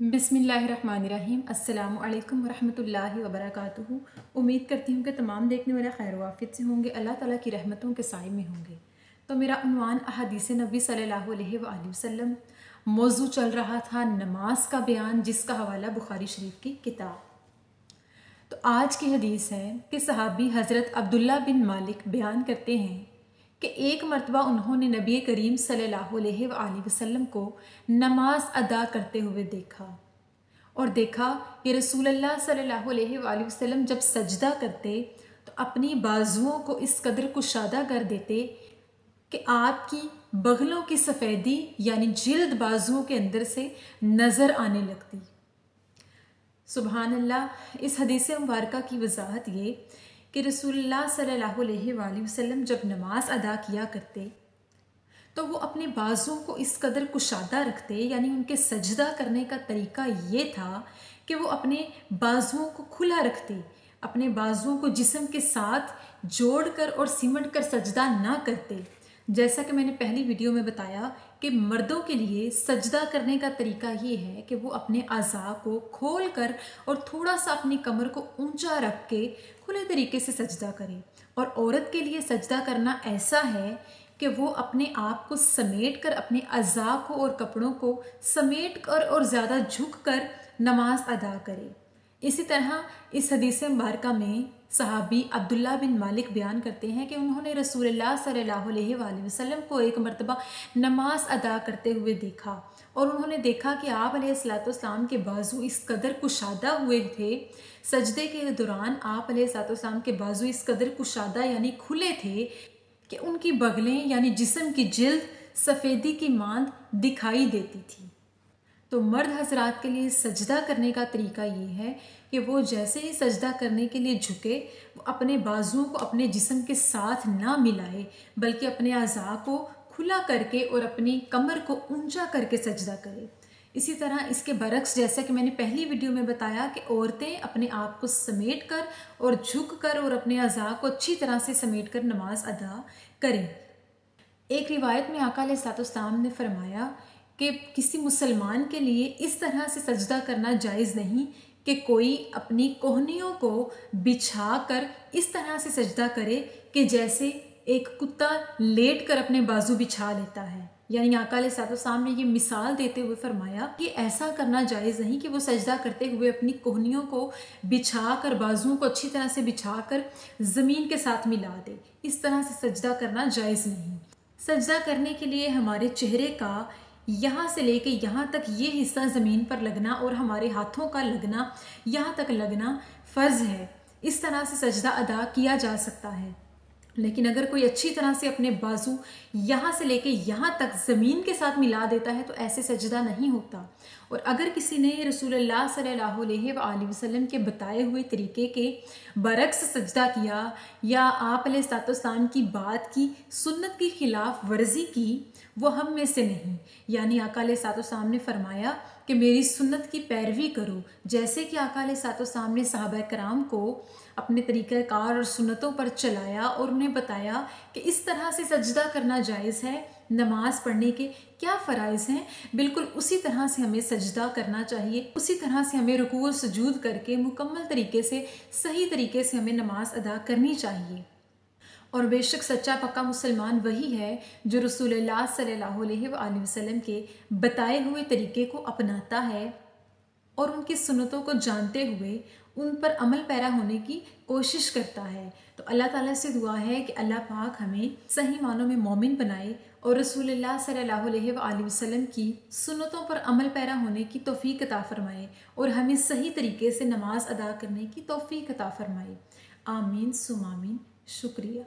बिस्मिल्लाहिर्रहमानिर्रहीम। अस्सलामु अलैकुम वरहमतुल्लाहि वबरकातुहू। उम्मीद करती हूँ कि तमाम देखने वाले खैर वाफियत से होंगे, अल्लाह ताला की रहमतों के साए में होंगे। तो मेरा उन्वान अहादीस नबी सल्लल्लाहु अलैहि वसल्लम मौजू चल रहा था नमाज का बयान, जिसका हवाला बुखारी शरीफ की किताब। तो आज की हदीस है कि सहाबी हज़रत अब्दुल्ला बिन मालिक बयान करते हैं कि एक मरतबा उन्होंने नबी करीम सल्लल्लाहु अलैहि वसल्लम को नमाज अदा करते हुए देखा और देखा कि रसूलुल्लाह सल्लल्लाहु अलैहि वसल्लम जब सजदा करते तो अपनी बाजुओं को इस कदर कुशादा कर देते कि आपकी बगलों की सफ़ेदी यानी जिल्द बाजुओं के अंदर से नज़र आने लगती। सुबहान अल्लाह। इस हदीस मुबारका की वजाहत ये कि रसूलुल्लाह सल्लल्लाहु अलैहि वसल्लम जब नमाज अदा किया करते तो वो अपने बाजुओं को इस कदर कुशादा रखते, यानी उनके सजदा करने का तरीका ये था कि वो अपने बाजुओं को खुला रखते, अपने बाजुओं को जिस्म के साथ जोड़कर और सिमट कर सजदा ना करते। जैसा कि मैंने पहली वीडियो में बताया कि मर्दों के लिए सजदा करने का तरीका ये है कि वो अपने अज़ा को खोल कर और थोड़ा सा अपनी कमर को ऊंचा रख के खुले तरीके से सजदा करें, और औरत के लिए सजदा करना ऐसा है कि वो अपने आप को समेट कर, अपने अज़ा को और कपड़ों को समेट कर और ज़्यादा झुक कर नमाज अदा करे। इसी तरह इस हदीस मुबारका में सहाबी अब्दुल्ला बिन मालिक बयान करते हैं कि उन्होंने रसूलुल्लाह सल्लल्लाहु अलैहि वसल्लम को एक मरतबा नमाज अदा करते हुए देखा और उन्होंने देखा कि आप अलैहिस्सलाम के बाजू इस कदर कुशादा हुए थे। सजदे के दौरान आप अलैहिस्सलाम के बाजू इस कदर कुशादा यानी खुले थे कि उनकी बगलें यानी जिस्म की जिल्द सफ़ेदी की मांद दिखाई देती थी। तो मर्द हजरात के लिए सजदा करने का तरीका ये है कि वो जैसे ही सजदा करने के लिए झुके, वो अपने बाजुओं को अपने जिस्म के साथ ना मिलाए, बल्कि अपने अज़ा को खुला करके और अपनी कमर को ऊंचा करके सजदा करे। इसी तरह इसके बरक्स, जैसा कि मैंने पहली वीडियो में बताया कि औरतें अपने आप को समेट कर और झुक कर और अपने अज़ा को अच्छी तरह से समेट कर नमाज अदा करें। एक रिवायत में आका अलैहिस्सलाम ने फरमाया कि किसी मुसलमान के लिए इस तरह से सजदा करना जायज़ नहीं कि कोई अपनी कोहनियों को बिछा कर इस तरह से सजदा करे कि जैसे एक कुत्ता लेट कर अपने बाजू बिछा लेता है। यानी आका अलैहिस्सलाम ने ये मिसाल देते हुए फरमाया कि ऐसा करना जायज़ नहीं कि वो सजदा करते हुए अपनी कोहनियों को बिछा कर, बाजुओं को अच्छी तरह से बिछा कर ज़मीन के साथ मिला दे। इस तरह से सजदा करना जायज़ नहीं। सजदा करने के लिए हमारे चेहरे का यहाँ से लेके यहाँ तक ये हिस्सा ज़मीन पर लगना और हमारे हाथों का लगना यहाँ तक लगना फ़र्ज़ है। इस तरह से सजदा अदा किया जा सकता है। लेकिन अगर कोई अच्छी तरह से अपने बाजू यहाँ से लेके यहाँ तक ज़मीन के साथ मिला देता है तो ऐसे सजदा नहीं होता। और अगर किसी ने रसूलुल्लाह सल्लल्लाहु अलैहि वसल्लम के बताए हुए तरीके के बरक्स सजदा किया या आप अलैहिस्सलाम की बात की, सुन्नत की खिलाफ वर्जी की, वो हम में से नहीं। यानी आका अलैहिस्सलाम ने फरमाया कि मेरी सुन्नत की पैरवी करो, जैसे कि आका अलैहिस्सलाम ने सहाबा कराम को अपने तरीक़ाकार और सुन्नतों पर चलाया और उन्हें बताया कि इस तरह से सजदा करना जायज़ है। नमाज पढ़ने के क्या फ़राइज़ हैं, बिल्कुल उसी तरह से हमें सजदा करना चाहिए। उसी तरह से हमें रुकू और सुजूद करके मुकम्मल तरीके से, सही तरीके से हमें नमाज अदा करनी चाहिए। और बेशक सच्चा पक्का मुसलमान वही है जो रसूलुल्लाह सल्लल्लाहु अलैहि वसल्लम के बताए हुए तरीके को अपनाता है और उनकी सुन्नतों को जानते हुए उन पर अमल पैरा होने की कोशिश करता है। तो अल्लाह ताला से दुआ है कि अल्लाह पाक हमें सही मानों में मोमिन बनाए और रसूलुल्लाह सल्लल्लाहु अलैहि वसल्लम की सुन्नतों पर अमल पैरा होने की तौफीक अता फरमाए और हमें सही तरीके से नमाज अदा करने की तौफीक अता फरमाए। आमीन सुम आमीन। शुक्रिया।